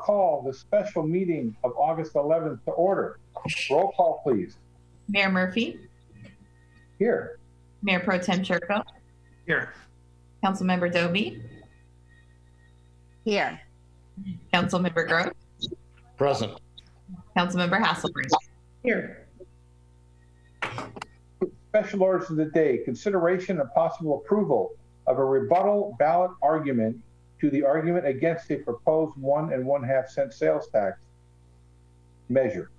call the special meeting of August 11th to order. Roll call, please. Mayor Murphy. Here. Mayor Pro Tem Churko. Here. Councilmember Doby. Here. Councilmember Gross. Present. Councilmember Hasselberg. Here. Special orders of the day. Consideration and possible approval of a rebuttal ballot argument to the argument against a proposed 1 1/2 cent sales tax measure.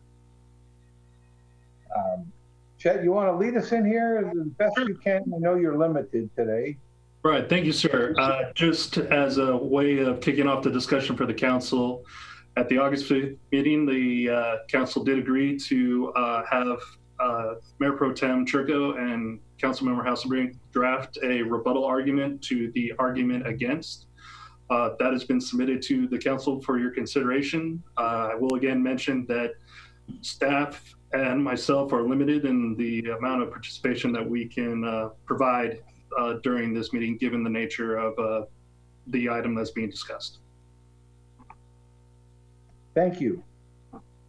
Chet, you want to lead us in here as best you can? I know you're limited today. Right, thank you, sir. Just as a way of kicking off the discussion for the council, at the August 5th meeting, the council did agree to have Mayor Pro Tem Churko and Councilmember Hasselberg draft a rebuttal argument to the argument against. That has been submitted to the council for your consideration. I will again mention that staff and myself are limited in the amount of participation that we can provide during this meeting, given the nature of the item that's being discussed. Thank you.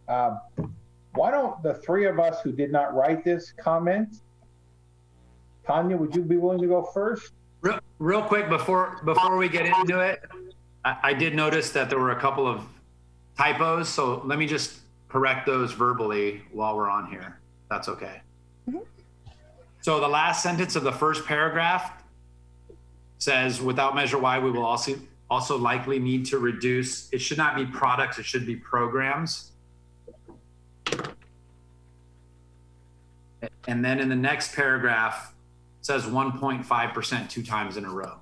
Why don't the three of us who did not write this comment? Tanya, would you be willing to go first? Real quick, before we get into it, I did notice that there were a couple of typos, so let me just correct those verbally while we're on here. That's okay. Mm-hmm. So the last sentence of the first paragraph says, without Measure Y, we will also likely need to reduce. It should not be products, it should be programs. And then in the next paragraph, it says 1.5% 2 times in a row.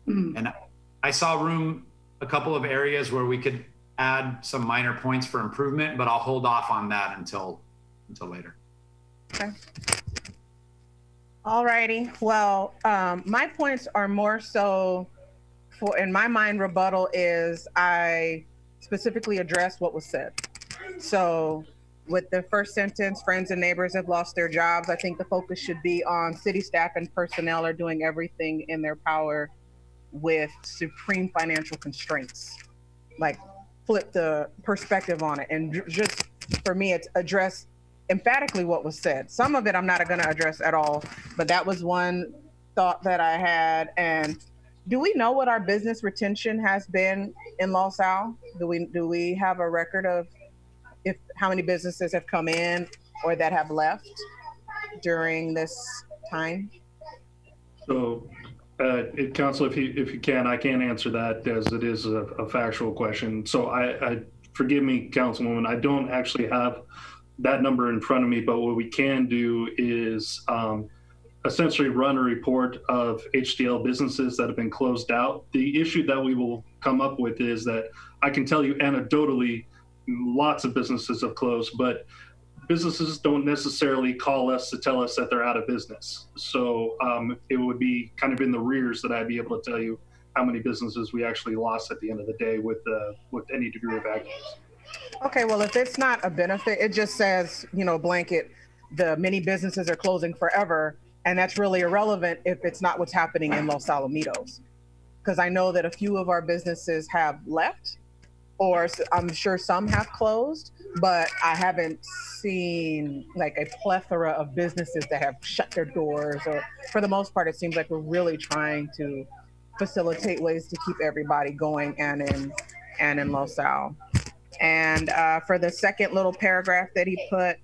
Mm. And I saw a couple of areas where we could add some minor points for improvement, but I'll hold off on that until later. Okay. All righty. Well, my points are more so in my mind, rebuttal is I specifically address what was said. So with the first sentence, friends and neighbors have lost their jobs. I think the focus should be on city staff and personnel are doing everything in their power with supreme financial constraints. Like flip the perspective on it. And just for me, it's address emphatically what was said. Some of it I'm not going to address at all, but that was one thought that I had. And do we know what our business retention has been in Los Al? Do we have a record of how many businesses have come in or that have left during this time? So, Council, if you can, I can't answer that as it is a factual question. So I forgive me, Councilwoman, I don't actually have that number in front of me, but what we can do is essentially run a report of HDL businesses that have been closed out. The issue that we will come up with is that I can tell you anecdotally, lots of businesses have closed, but businesses don't necessarily call us to tell us that they're out of business. So it would be kind of in the rears that I'd be able to tell you how many businesses we actually lost at the end of the day with any degree of accuracy. Okay, well, if it's not a benefit, it just says, blanket, the many businesses are closing forever. And that's really irrelevant if it's not what's happening in Los Alamitos. Because I know that a few of our businesses have left, or I'm sure some have closed, but I haven't seen like a plethora of businesses that have shut their doors. Or for the most part, it seems like we're really trying to facilitate ways to keep everybody going and in Los Al. And for the second little paragraph that he put,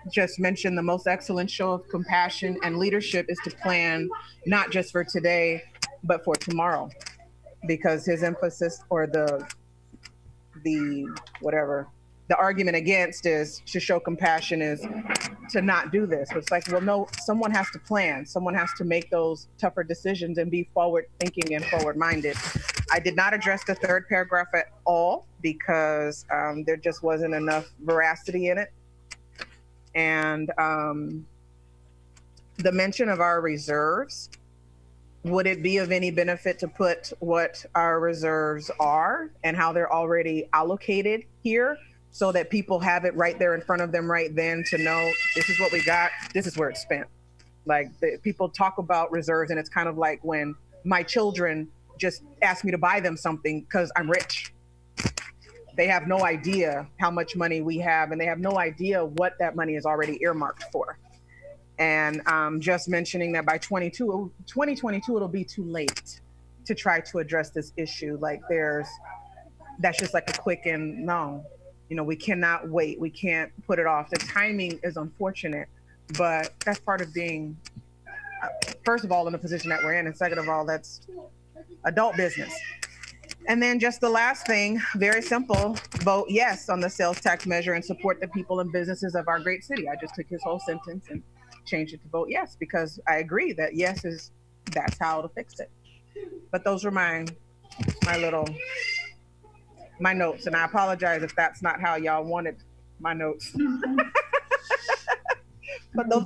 just mentioned the most excellent show of compassion and leadership is to plan not just for today, but for tomorrow. Because his emphasis or the argument against is to show compassion is to not do this. It's like, well, no, someone has to plan. Someone has to make those tougher decisions and be forward thinking and forward minded. I did not address the third paragraph at all because there just wasn't enough veracity in it. And the mention of our reserves, would it be of any benefit to put what our reserves are and how they're already allocated here so that people have it right there in front of them right then to know this is what we got, this is where it's spent. Like people talk about reserves and it's kind of like when my children just ask me to buy them something because I'm rich. They have no idea how much money we have, and they have no idea what that money is already earmarked for. And just mentioning that by 2022, it'll be too late to try to address this issue. Like that's just like a quick and no, we cannot wait. We can't put it off. The timing is unfortunate, but that's part of being, first of all, in the position that we're in, and second of all, that's adult business. And then just the last thing, very simple, vote yes on the sales tax measure and support the people and businesses of our great city. I just took his whole sentence and changed it to vote yes, because I agree that yes that's how to fix it. But those are my notes, and I apologize if that's not how y'all wanted my notes. But those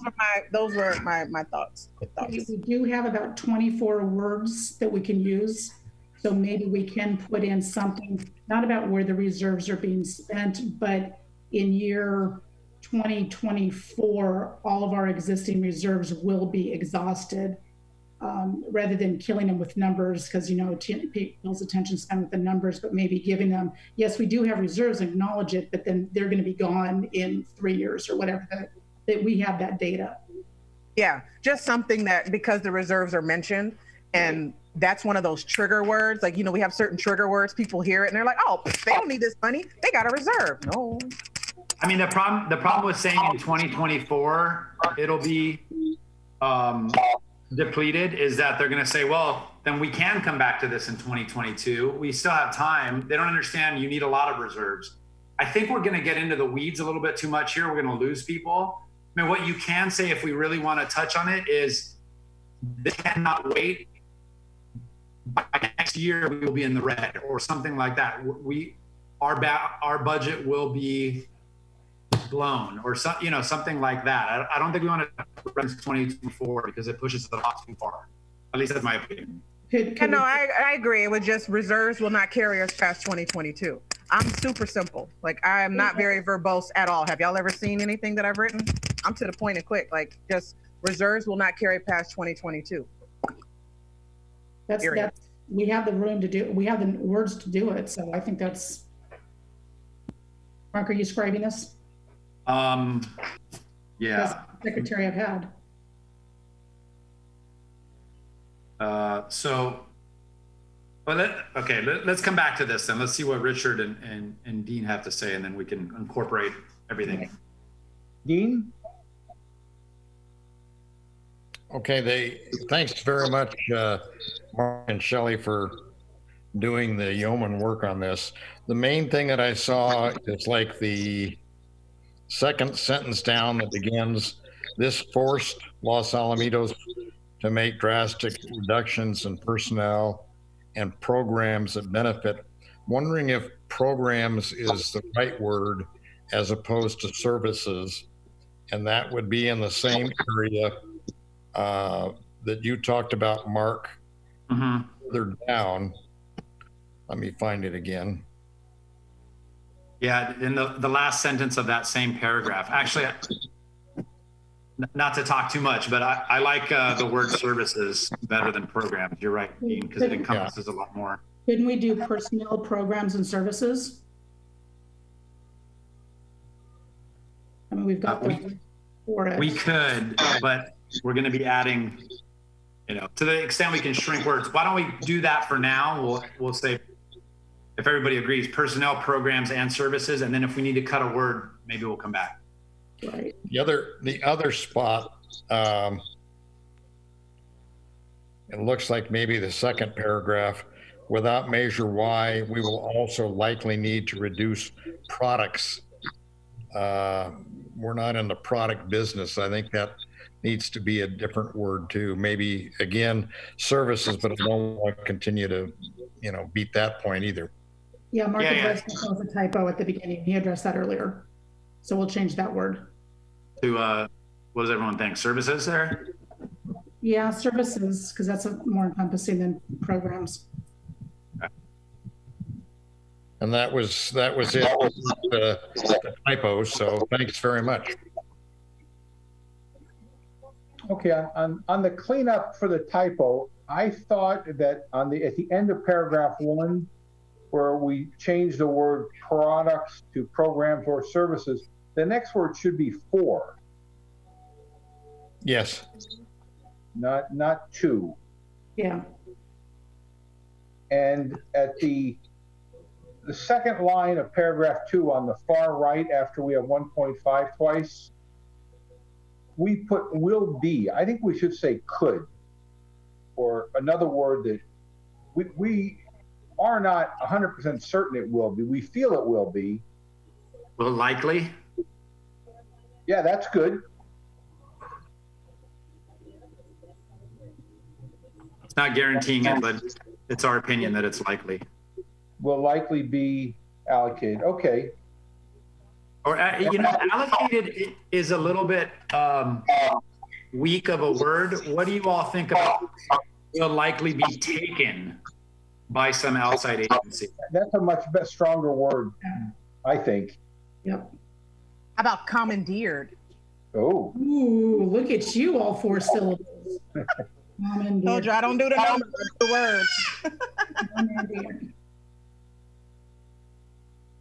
were my thoughts. We do have about 24 words that we can use. So maybe we can put in something, not about where the reserves are being spent, but in year 2024, all of our existing reserves will be exhausted, rather than killing them with numbers, because, people's attention spent with the numbers, but maybe giving them, yes, we do have reserves, acknowledge it, but then they're going to be gone in 3 years or whatever, that we have that data. Yeah, just something that, because the reserves are mentioned, and that's one of those trigger words. Like, we have certain trigger words, people hear it and they're like, oh, they don't need this money, they got a reserve. No. I mean, the problem with saying in 2024 it'll be depleted is that they're going to say, well, then we can come back to this in 2022. We still have time. They don't understand you need a lot of reserves. I think we're going to get into the weeds a little bit too much here. We're going to lose people. I mean, what you can say, if we really want to touch on it, is they cannot wait. By next year, we will be in the red or something like that. Our budget will be blown or something like that. I don't think we want to run 2024 because it pushes it off too far. At least that's my opinion. I agree. It would just, reserves will not carry us past 2022. I'm super simple. Like, I am not very verbose at all. Have y'all ever seen anything that I've written? I'm to the point and quick. Like, just reserves will not carry past 2022. That's we have the room to do. We have the words to do it. So I think that's. Mark, are you scribing this? Yeah. That's the secretary I've had. Let's come back to this then. Let's see what Richard and Dean have to say, and then we can incorporate everything. Dean? Okay, thanks very much, Mark and Shelley, for doing the yeoman work on this. The main thing that I saw is like the second sentence down that begins, this forced Los Alamitos to make drastic reductions in personnel and programs that benefit. Wondering if programs is the right word as opposed to services, and that would be in the same area that you talked about, Mark. Mm-hmm. Further down, let me find it again. Yeah, in the last sentence of that same paragraph. Actually, not to talk too much, but I like the word services better than programs. You're right, Dean, because it encompasses a lot more. Couldn't we do personnel, programs, and services? I mean, we've got for it. We could, but we're going to be adding, to the extent we can shrink words. Why don't we do that for now? We'll say, if everybody agrees, personnel, programs, and services, and then if we need to cut a word, maybe we'll come back. Right. The other spot, it looks like maybe the second paragraph, without measure Y, we will also likely need to reduce products. We're not in the product business. I think that needs to be a different word too. Maybe again, services, but I don't want to continue to, beat that point either. Yeah, Mark addressed that was a typo at the beginning. He addressed that earlier. So we'll change that word. To, what does everyone think? Services there? Yeah, services, because that's more encompassing than programs. Okay. And that was it, the typo. So thanks very much. Okay, on the cleanup for the typo, I thought that at the end of paragraph 1, where we changed the word products to programs or services, the next word should be for, Yes. not to. Yeah. And at the second line of paragraph 2 on the far right, after we have 1.5 twice, we put will be. I think we should say could, or another word that we are not 100% certain it will be. We feel it will be. Will likely? Yeah, that's good. It's not guaranteeing it, but it's our opinion that it's likely. Will likely be allocated. Okay. Or, allocated is a little bit weak of a word. What do you all think about will likely be taken by some outside agency? That's a much stronger word, I think. Yep. How about commandeered? Oh. Ooh, look at you, all 4 syllables. Told you I don't do the numbers, the words. Commandeered.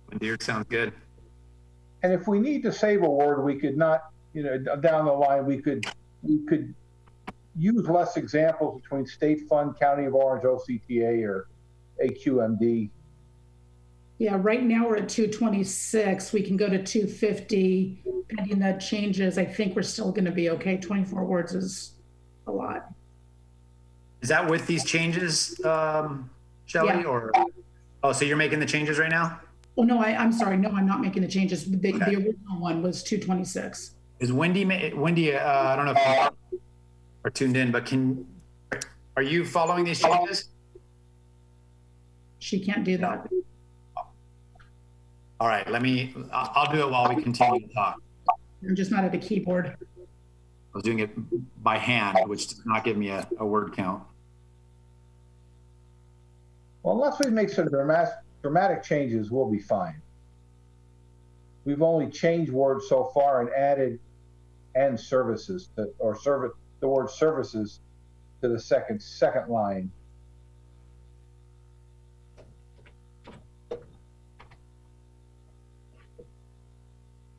Commandeered sounds good. And if we need to save a word, we could not, down the line, we could use less examples between state fund, County of Orange, OCTA, or AQMD. Yeah, right now we're at 226. We can go to 250. Pending the changes, I think we're still going to be okay. 24 words is a lot. Is that with these changes, Shelley? Yeah. Or so you're making the changes right now? Oh, no, I'm sorry. No, I'm not making the changes. The original one was 226. Is Wendy, I don't know if you are tuned in, but are you following these changes? She can't do that. All right, I'll do it while we continue to talk. I'm just not at a keyboard. I was doing it by hand, which does not give me a word count. Well, unless we make some dramatic changes, we'll be fine. We've only changed words so far and added and services the word services to the second line.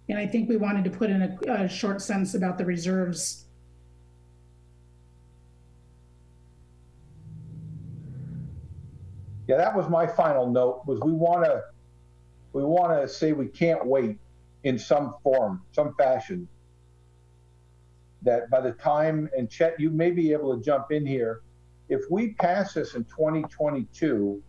And I think we wanted to put in a short sentence about the reserves. Yeah, that was my final note, was we want to say we can't wait in some form, some fashion. That by the time, and Chet, you may be able to jump in here, if we pass this in 2022,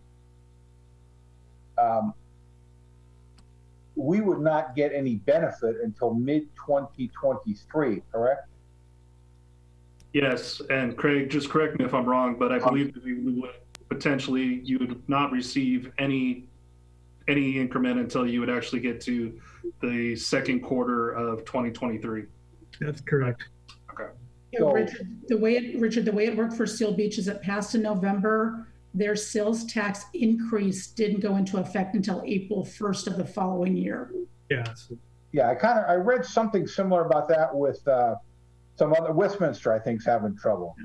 we would not get any benefit until mid-2023, correct? Yes, and Craig, just correct me if I'm wrong, but I believe that we would potentially, you would not receive any increment until you would actually get to the second quarter of 2023. That's correct. Okay. Yeah, So- Richard, the way it worked for Seal Beach is it passed in November. Their sales tax increase didn't go into effect until April 1st of the following year. Yeah. Yeah, I read something similar about that with some other, Westminster, I think, is having trouble.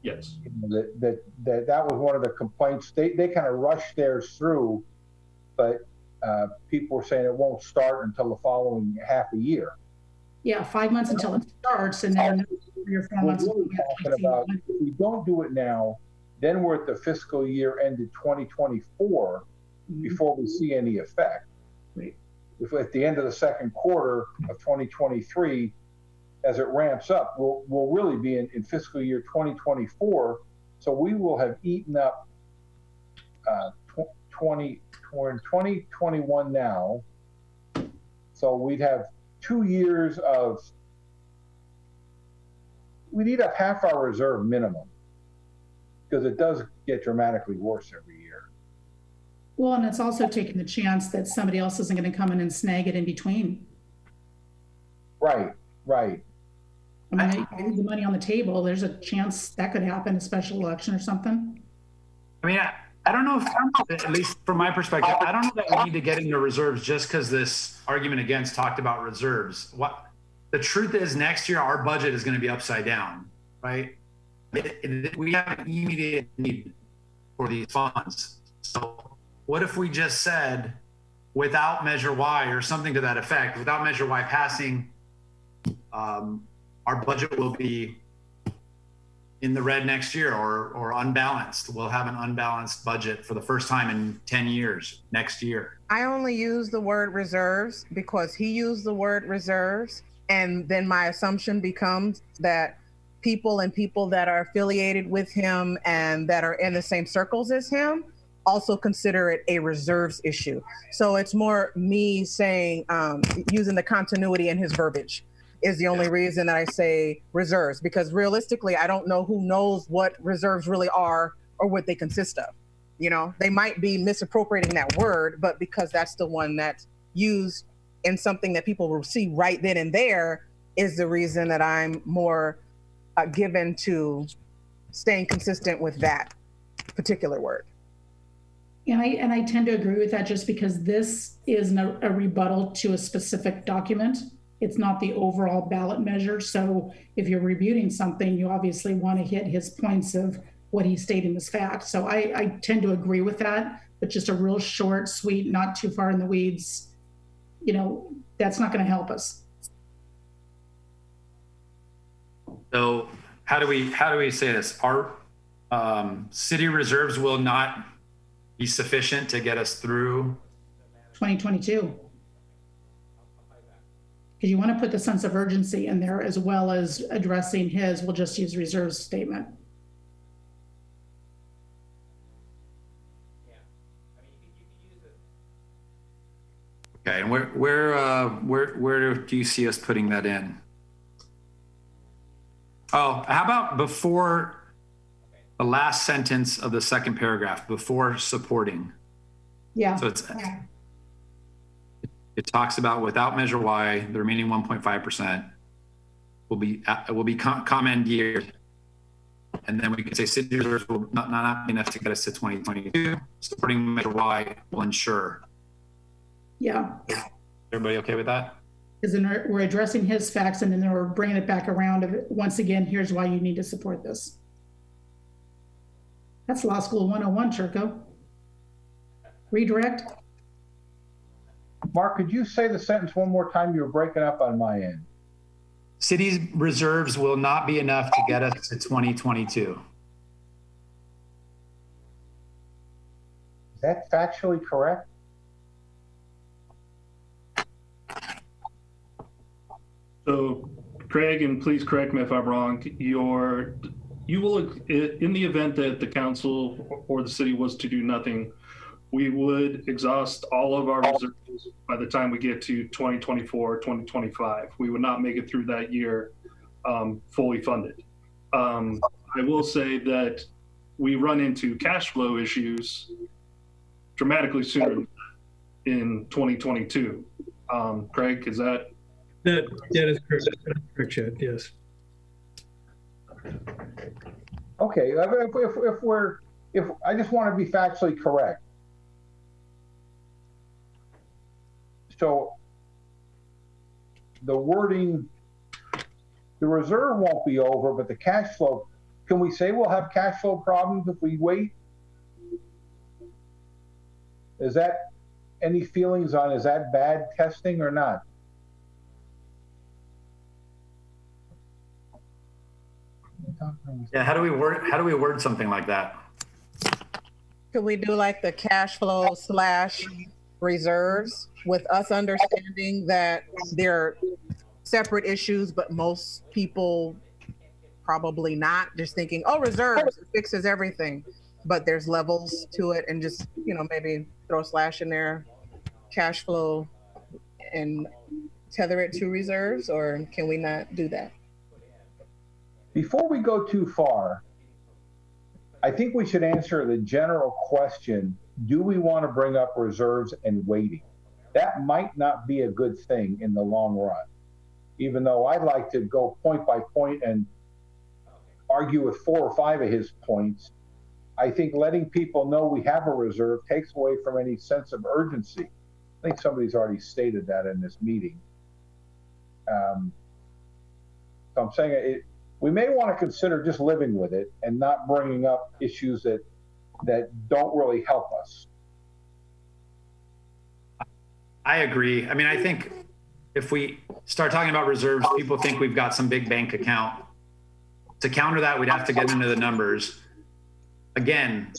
Yes. That was one of the complaints. They kind of rushed theirs through, but people were saying it won't start until the following half a year. Yeah, 5 months until it starts, and then 3 or 4 We're months. really talking about, if we don't do it now, then we're at the fiscal year ended 2024 before we see any effect. Right. If at the end of the second quarter of 2023, as it ramps up, we'll really be in fiscal year 2024. So we will have eaten up 2021 now. So we'd have 2 years of, we'd eat up half our reserve minimum, because it does get dramatically worse every year. Well, and it's also taking the chance that somebody else isn't going to come in and snag it in between. Right. I mean, you leave the money on the table. There's a chance that could happen, a special election or something. I mean, I don't know if, at least from my perspective, I don't know that we need to get into reserves just because this argument against talked about reserves. What the truth is, next year our budget is going to be upside down, right? We have an immediate need for these funds. So what if we just said, without Measure Y or something to that effect, without Measure Y passing, our budget will be in the red next year, or unbalanced. We'll have an unbalanced budget for the first time in 10 years next year. I only use the word reserves because he used the word reserves. And then my assumption becomes that people that are affiliated with him and that are in the same circles as him also consider it a reserves issue. So it's more me saying, using the continuity in his verbiage is the only reason that I say reserves, because realistically, I don't know who knows what reserves really are or what they consist of. You know, they might be misappropriating that word, but because that's the one that's used in something that people will see right then and there is the reason that I'm more given to staying consistent with that particular word. And I tend to agree with that, just because this is a rebuttal to a specific document. It's not the overall ballot measure. So if you're rebuting something, you obviously want to hit his points of what he's stating as fact. So I tend to agree with that, but just a real short, sweet, not too far in the weeds, you know, that's not going to help us. So how do we say this? Our city reserves will not be sufficient to get us through 2022. Because you want to put the sense of urgency in there as well as addressing his, we'll just use reserves statement. Okay, and where do you see us putting that in? Oh, how about before the last sentence of the second paragraph, before supporting? Yeah. So it talks about without Measure Y, the remaining 1.5% will be commandeered. And then we could say city reserves will not be enough to get us to 2022. Supporting Measure Y will ensure. Yeah. Everybody okay with that? Because then we're addressing his facts, and then we're bringing it back around. Once again, here's why you need to support this. That's Law School 101, Churko. Redirect. Mark, could you say the sentence one more time? You were breaking up on my end. City's reserves will not be enough to get us to 2022. Is that factually correct? So, Craig, and please correct me if I'm wrong, you will, in the event that the council or the city was to do nothing, we would exhaust all of our reserves by the time we get to 2024, 2025. We would not make it through that year fully funded. I will say that we run into cash flow issues dramatically sooner in 2022. Craig, is that? That is correct. That's correct, Chad. Yes. Okay, if I just want to be factually correct. So the wording, the reserve won't be over, but the cash flow, can we say we'll have cash flow problems if we wait? Is that any feelings on, is that bad testing or not? Yeah, how do we word something like that? Could we do like the cash flow / reserves, with us understanding that they're separate issues, but most people probably not, just thinking, oh, reserves, it fixes everything. But there's levels to it, and just, you know, maybe throw / in there, cash flow, and tether it to reserves, or can we not do that? Before we go too far, I think we should answer the general question, do we want to bring up reserves and waiting? That might not be a good thing in the long run, even though I'd like to go point by point and argue with 4 or 5 of his points. I think letting people know we have a reserve takes away from any sense of urgency. I think somebody's already stated that in this meeting. So I'm saying we may want to consider just living with it and not bringing up issues that don't really help us. I agree. I mean, I think if we start talking about reserves, people think we've got some big bank account. To counter that, we'd have to get into the numbers. Again,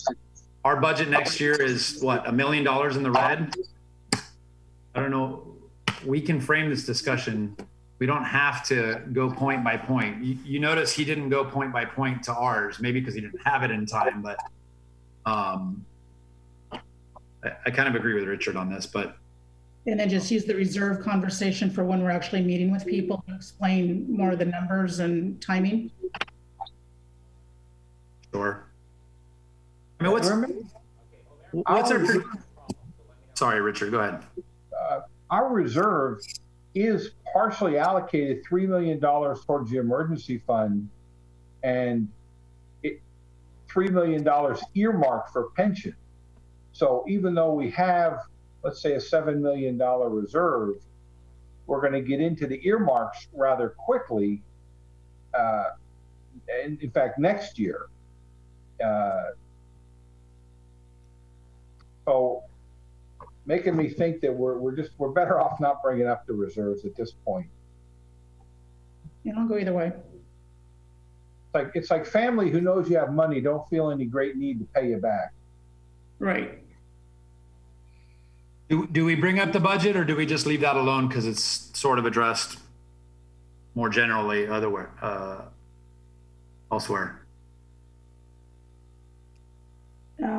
our budget next year is what, $1 million in the red? I don't know. We can frame this discussion. We don't have to go point by point. You notice he didn't go point by point to ours, maybe because he didn't have it in time, but I kind of agree with Richard on this, but. And then just use the reserve conversation for when we're actually meeting with people to explain more of the numbers and timing. Sure. I mean, what's our, sorry, Richard, go ahead. Our reserve is partially allocated $3 million towards the emergency fund and $3 million earmarked for pension. So even though we have, let's say, a $7 million reserve, we're going to get into the earmarks rather quickly. And in fact, next year. So making me think that we're better off not bringing up the reserves at this point. Yeah, I'll go either way. It's like family who knows you have money don't feel any great need to pay you back. Right. Do we bring up the budget, or do we just leave that alone because it's sort of addressed more generally elsewhere?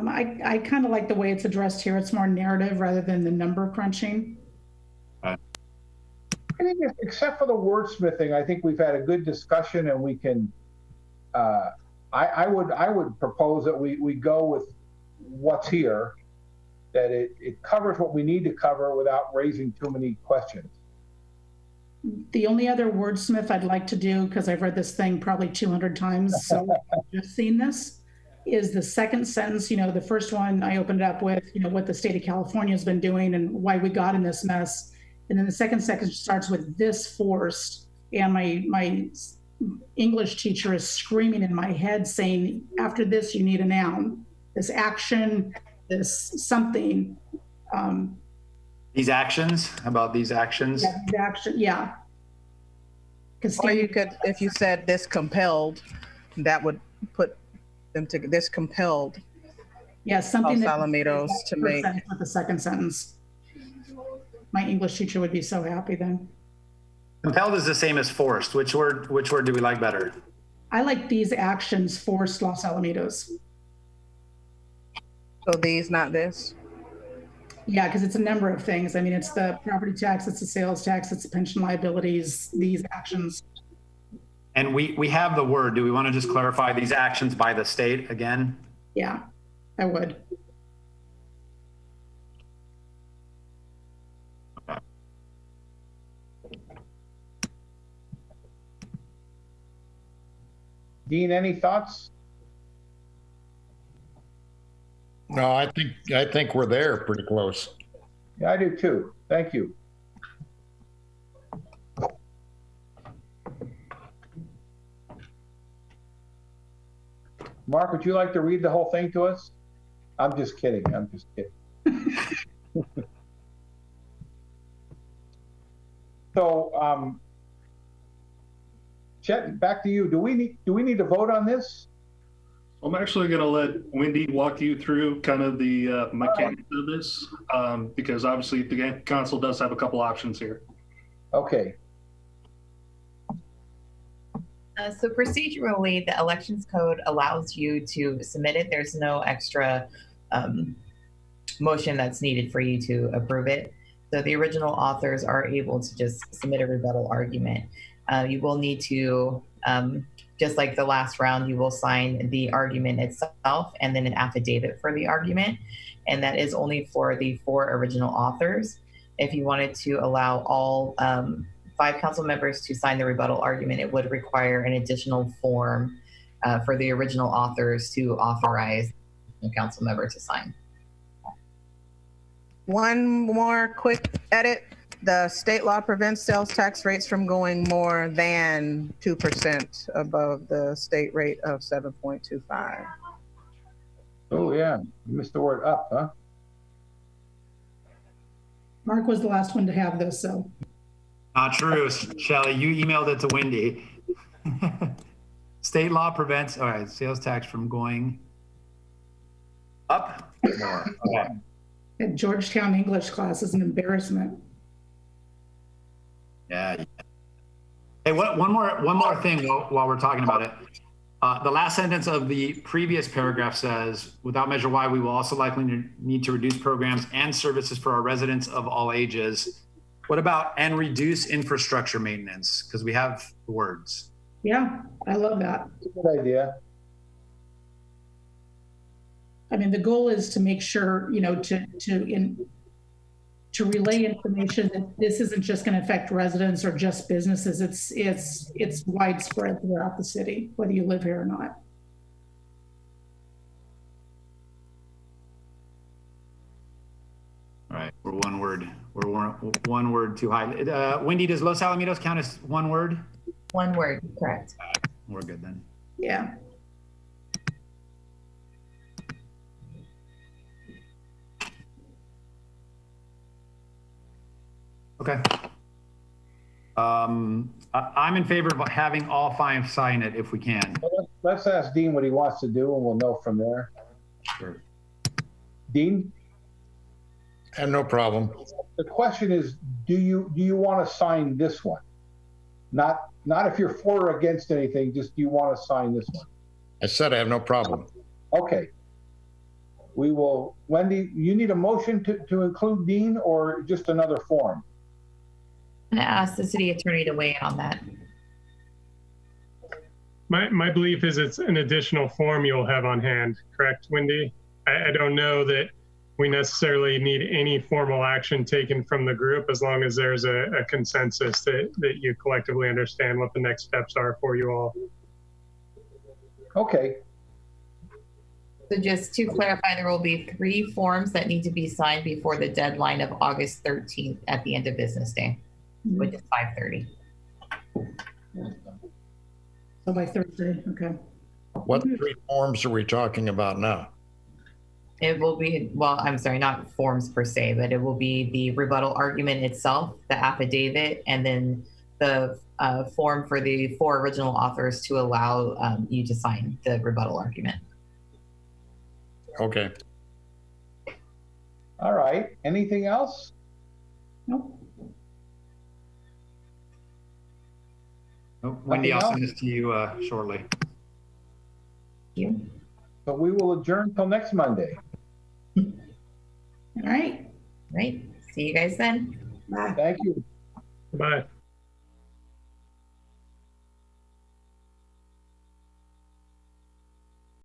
I kind of like the way it's addressed here. It's more narrative rather than the number crunching. I think except for the wordsmithing, I think we've had a good discussion, and we can, I would propose that we go with what's here, that it covers what we need to cover without raising too many questions. The only other wordsmith I'd like to do, because I've read this thing probably 200 times, so I've just seen this, is the second sentence. You know, the first one I opened up with, you know, what the state of California has been doing and why we got in this mess. And then the second sentence starts with "this forced," and my English teacher is screaming in my head saying, after this, you need a noun, this action, this something. These actions? How about these actions? Yeah, these action, yeah. Or you could, if you said "this compelled," that would put them to this compelled. Yeah, something Los Alamitos to make with the second sentence. My English teacher would be so happy then. Compelled is the same as forced. Which word do we like better? I like "these actions forced Los Alamitos." So these, not this. Yeah, because it's a number of things. I mean, it's the property tax, it's the sales tax, it's the pension liabilities, these actions. And we have the word. Do we want to just clarify these actions by the state again? Yeah, I would. Dean, any thoughts? No, I think we're there pretty close. Yeah, I do too. Thank you. Mark, would you like to read the whole thing to us? I'm just kidding. I'm just kidding. So, Chet, back to you. Do we need to vote on this? I'm actually going to let Wendy walk you through kind of the mechanics of this, because obviously the council does have a couple options here. Okay. So procedurally, the elections code allows you to submit it. There's no extra motion that's needed for you to approve it. So the original authors are able to just submit a rebuttal argument. You will need to, just like the last round, you will sign the argument itself and then an affidavit for the argument. And that is only for the 4 original authors. If you wanted to allow all 5 council members to sign the rebuttal argument, it would require an additional form for the original authors to authorize the council member to sign. One more quick edit. The state law prevents sales tax rates from going more than 2% above the state rate of 7.25. Oh, yeah, you missed the word up, huh? Mark was the last one to have this, so. Not true, Shelley. You emailed it to Wendy. State law prevents, all right, sales tax from going up more. Okay. At Georgetown English class is an embarrassment. Yeah. Hey, one more thing while we're talking about it. The last sentence of the previous paragraph says, without Measure Y, we will also likely need to reduce programs and services for our residents of all ages. What about and reduce infrastructure maintenance? Because we have the words. Yeah, I love that. Good idea. I mean, the goal is to make sure, you know, to relay information that this isn't just going to affect residents or just businesses. It's widespread throughout the city, whether you live here or not. All right, we're one word. We're one word too high. Wendy, does Los Alamitos count as one word? One word, correct. We're good then. Yeah. Okay. I'm in favor of having all five sign it if we can. Let's ask Dean what he wants to do, and we'll know from there. Sure. Dean? I have no problem. The question is, do you want to sign this one? Not if you're for or against anything, just do you want to sign this one? I said I have no problem. Okay. We will, Wendy, you need a motion to include Dean or just another form? I'm going to ask the city attorney to weigh in on that. My belief is it's an additional form you'll have on hand, correct, Wendy? I don't know that we necessarily need any formal action taken from the group as long as there's a consensus that you collectively understand what the next steps are for you all. Okay. So just to clarify, there will be 3 forms that need to be signed before the deadline of August 13th at the end of business day, which is 5:30. So by Thursday, okay. What 3 forms are we talking about now? It will be, well, I'm sorry, not forms per se, but it will be the rebuttal argument itself, the affidavit, and then the form for the 4 original authors to allow you to sign the rebuttal argument. Okay. All right. Anything else? Nope. Wendy, I'll send this to you shortly. Thank you. So we will adjourn till next Monday. All right. Right. See you guys then. Bye. Thank you. Bye.